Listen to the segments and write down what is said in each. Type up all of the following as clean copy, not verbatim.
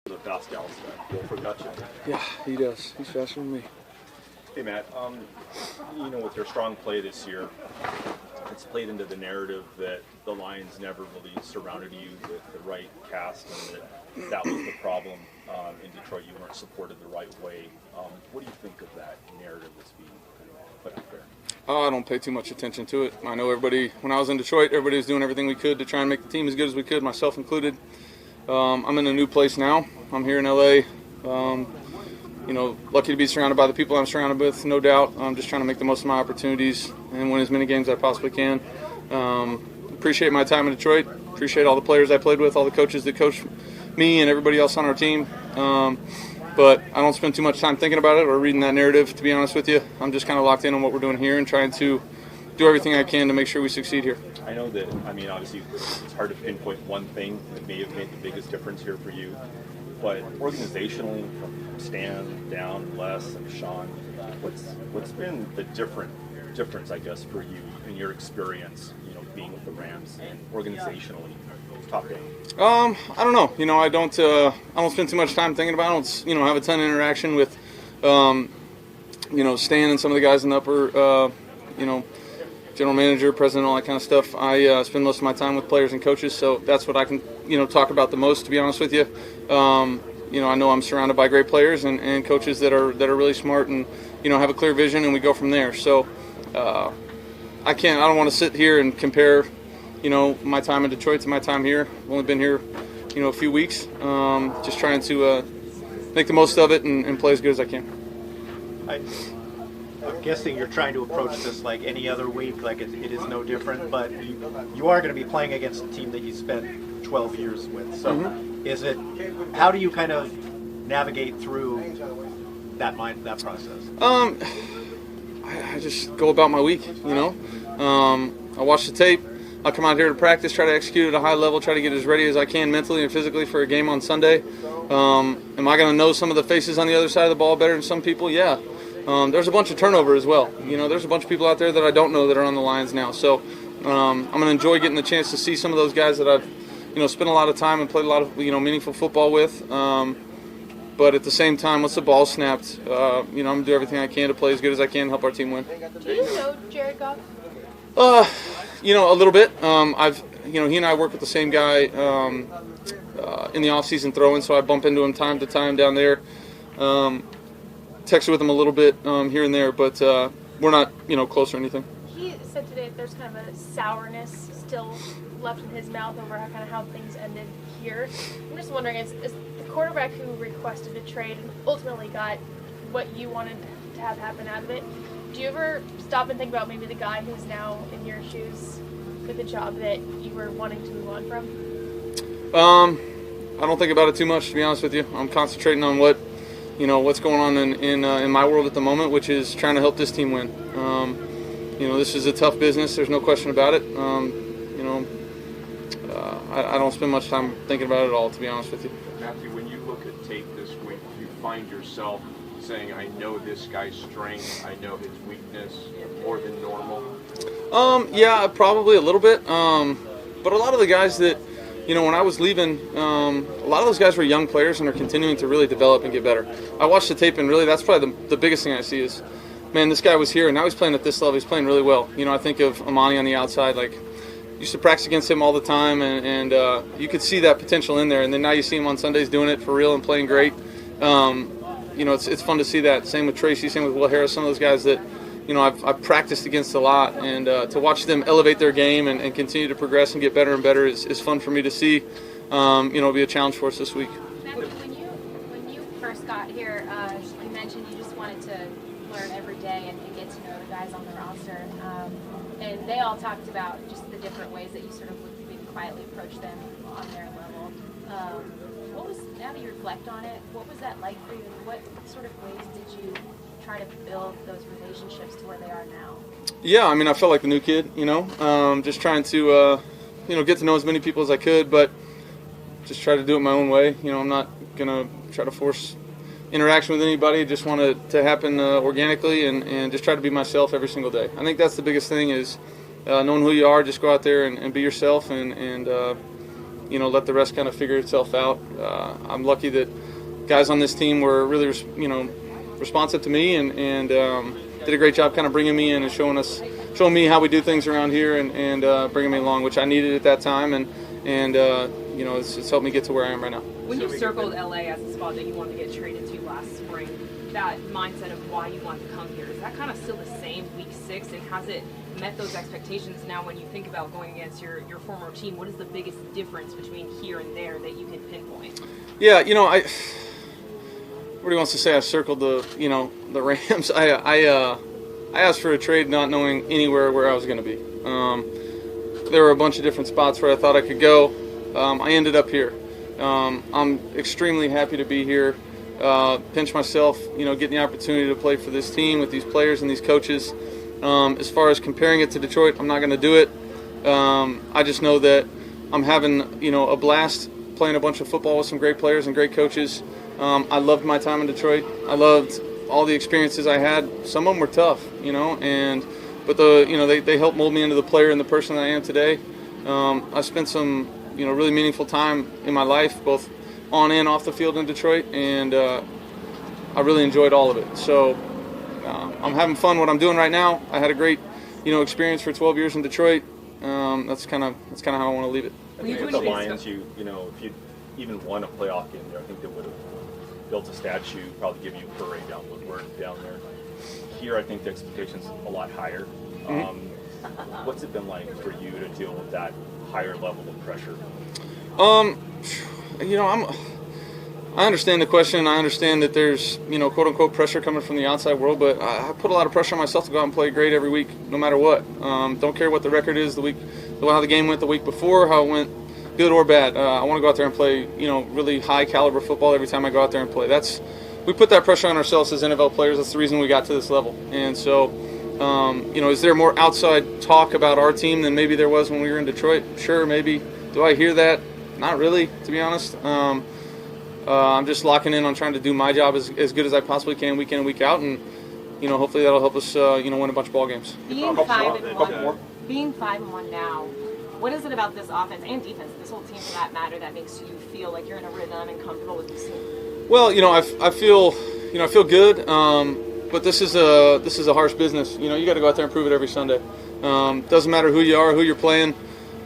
The fast gals that Wolford got you. Yeah, he does. He's faster than me. Hey Matt, with their strong play this year, it's played into the narrative that the Lions never really surrounded you with the right cast, and that was the problem in Detroit. You weren't supported the right way. What do you think of that narrative that's being put out there? I don't pay too much attention to it. I know everybody, when I was in Detroit, everybody was doing everything we could to try and make the team as good as we could, myself included. I'm in a new place now. I'm here in LA. Lucky to be surrounded by the people I'm surrounded with, no doubt. I'm just trying to make the most of my opportunities and win as many games as I possibly can. Appreciate my time in Detroit. Appreciate all the players I played with, all the coaches that coached me and everybody else on our team. But I don't spend too much time thinking about it or reading that narrative, to be honest with you. I'm just kind of locked in on what we're doing here and trying to do everything I can to make sure we succeed here. I know that, obviously it's hard to pinpoint one thing that may have made the biggest difference here for you, but organizationally, from Stan down, Les, and Sean, what's been the difference, I guess, for you in your experience, being with the Rams and organizationally, top down? I don't know. I don't spend too much time thinking about it. I don't, have a ton of interaction with, Stan and some of the guys in the upper, general manager, president, all that kind of stuff. I spend most of my time with players and coaches, so that's what I can, talk about the most, to be honest with you. I know I'm surrounded by great players and coaches that are really smart and, have a clear vision, and we go from there. So I don't want to sit here and compare, my time in Detroit to my time here. I've only been here, a few weeks. Just trying to make the most of it and play as good as I can. I'm guessing you're trying to approach this like any other week, like it is no different, but you are going to be playing against a team that you spent 12 years with. So how do you kind of navigate through that process? I just go about my week, I watch the tape. I'll come out here to practice, try to execute at a high level, try to get as ready as I can mentally and physically for a game on Sunday. Am I going to know some of the faces on the other side of the ball better than some people? Yeah. There's a bunch of turnover as well. There's a bunch of people out there that I don't know that are on the Lions now. So I'm going to enjoy getting the chance to see some of those guys that I've, spent a lot of time and played a lot of, meaningful football with. But at the same time, once the ball's snapped, I'm going to do everything I can to play as good as I can and help our team win. Do you know Jared Goff? A little bit. He and I work with the same guy in the off-season throwing, so I bump into him time to time down there. Texted with him a little bit here and there, but we're not, close or anything. He said today that there's kind of a sourness still left in his mouth over how things ended here. I'm just wondering, is the quarterback who requested a trade and ultimately got what you wanted to have happen out of it, do you ever stop and think about maybe the guy who's now in your shoes with the job that you were wanting to move on from? I don't think about it too much, to be honest with you. I'm concentrating on what's going on in my world at the moment, which is trying to help this team win. This is a tough business. There's no question about it. I don't spend much time thinking about it at all, to be honest with you. Matthew, when you look at tape this week, you find yourself saying, I know this guy's strength, I know his weakness more than normal? Yeah, probably a little bit. But a lot of the guys that, when I was leaving, a lot of those guys were young players and are continuing to really develop and get better. I watched the tape, and really that's probably the biggest thing I see is, man, this guy was here, and now he's playing at this level. He's playing really well. I think of Amani on the outside, used to practice against him all the time, and you could see that potential in there. And then now you see him on Sundays doing it for real and playing great. It's fun to see that. Same with Tracy, same with Will Harris, some of those guys that, I've practiced against a lot, and to watch them elevate their game and continue to progress and get better and better is fun for me to see. It'll be a challenge for us this week. Matthew, when you first got here, you mentioned you just wanted to learn every day and get to know the guys on the roster, and they all talked about just the different ways that you sort of would maybe quietly approach them on their level. Now that you reflect on it, what was that like for you? What sort of ways did you try to build those relationships to where they are now? Yeah, I felt like the new kid, just trying to, get to know as many people as I could, but just try to do it my own way. I'm not going to try to force interaction with anybody. Just want it to happen organically and just try to be myself every single day. I think that's the biggest thing is knowing who you are, just go out there and be yourself and let the rest kind of figure itself out. I'm lucky that guys on this team were really, responsive to me and did a great job kind of bringing me in and showing me how we do things around here and bringing me along, which I needed at that time, and it's helped me get to where I am right now. When you circled LA as a spot that you wanted to get traded to last spring, that mindset of why you wanted to come here, is that kind of still the same week 6, and has it met those expectations now when you think about going against your former team? What is the biggest difference between here and there that you can pinpoint? Yeah, what he wants to say, I circled the Rams. I asked for a trade not knowing anywhere where I was going to be. There were a bunch of different spots where I thought I could go. I ended up here. I'm extremely happy to be here. Pinch myself, getting the opportunity to play for this team with these players and these coaches. As far as comparing it to Detroit, I'm not going to do it. I just know that I'm having, a blast playing a bunch of football with some great players and great coaches. I loved my time in Detroit. I loved all the experiences I had. Some of them were tough, but they helped mold me into the player and the person that I am today. I spent some, really meaningful time in my life, both on and off the field in Detroit, and I really enjoyed all of it. So I'm having fun what I'm doing right now. I had a great, experience for 12 years in Detroit. That's kind of how I want to leave it. I think with the Lions, if you even won a playoff game there, I think they would have built a statue, probably give you a parade down Woodward down there. Here, I think the expectation's a lot higher. What's it been like for you to deal with that higher level of pressure? I understand the question. I understand that there's, quote unquote pressure coming from the outside world, but I put a lot of pressure on myself to go out and play great every week, no matter what. Don't care what the record is how the game went the week before, how it went, good or bad. I want to go out there and play, really high caliber football every time I go out there and play. We put that pressure on ourselves as NFL players. That's the reason we got to this level. And so, is there more outside talk about our team than maybe there was when we were in Detroit? Sure, maybe. Do I hear that? Not really, to be honest. I'm just locking in on trying to do my job as good as I possibly can, week in and week out, and hopefully that'll help us, win a bunch of ball games. Being 5-1 now, what is it about this offense and defense, this whole team for that matter, that makes you feel like you're in a rhythm and comfortable with this team? Well, I feel good, but this is a harsh business. You got to go out there and prove it every Sunday. Doesn't matter who you are, who you're playing.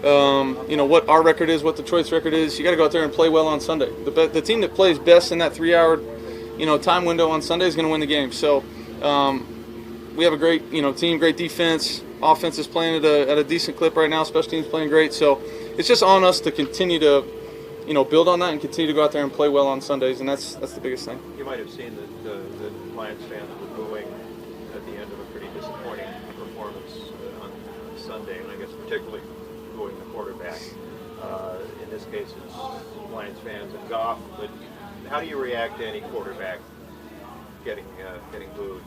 What our record is, what Detroit's record is. You got to go out there and play well on Sunday. The team that plays best in that 3-hour, time window on Sunday is going to win the game. So we have a great, team, great defense. Offense is playing at a decent clip right now. Special teams playing great. So it's just on us to continue to, build on that and continue to go out there and play well on Sundays, and that's the biggest thing. You might have seen that the Lions fans were booing at the end of a pretty disappointing performance on Sunday, and I guess particularly booing the quarterback. In this case, it's Lions fans and Goff. But how do you react to any quarterback getting booed?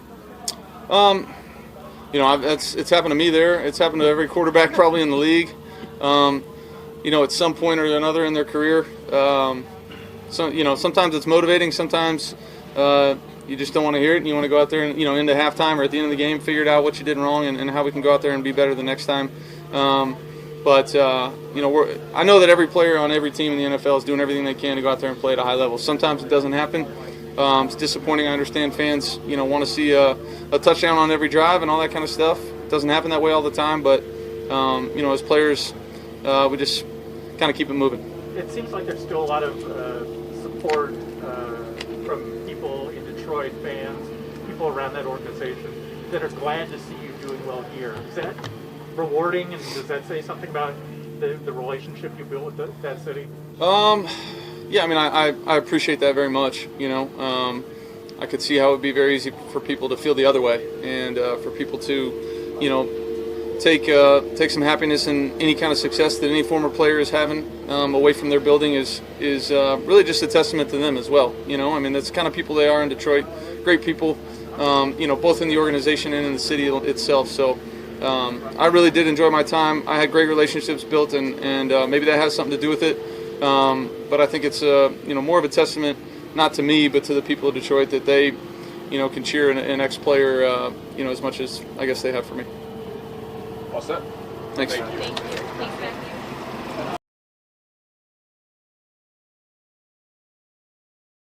It's happened to me there. It's happened to every quarterback probably in the league. At some point or another in their career. Sometimes it's motivating. Sometimes you just don't want to hear it, and you want to go out there and, into halftime or at the end of the game, figure out what you did wrong and how we can go out there and be better the next time. But I know that every player on every team in the NFL is doing everything they can to go out there and play at a high level. Sometimes it doesn't happen. It's disappointing. I understand fans, want to see a touchdown on every drive and all that kind of stuff. It doesn't happen that way all the time, but as players, we just kind of keep it moving. It seems like there's still a lot of support from people in Detroit, fans, people around that organization that are glad to see you doing well here. Is that rewarding, and does that say something about the relationship you built with that city? Yeah, I appreciate that very much. I could see how it would be very easy for people to feel the other way, and for people to, take some happiness in any kind of success that any former player is having away from their building is really just a testament to them as well. That's the kind of people they are in Detroit. Great people, both in the organization and in the city itself. So I really did enjoy my time. I had great relationships built, and maybe that has something to do with it. But I think it's more of a testament, not to me, but to the people of Detroit, that they, can cheer an ex-player, as much as I guess they have for me. All set? Thanks. Thank you. Thank you. Thanks, Matthew.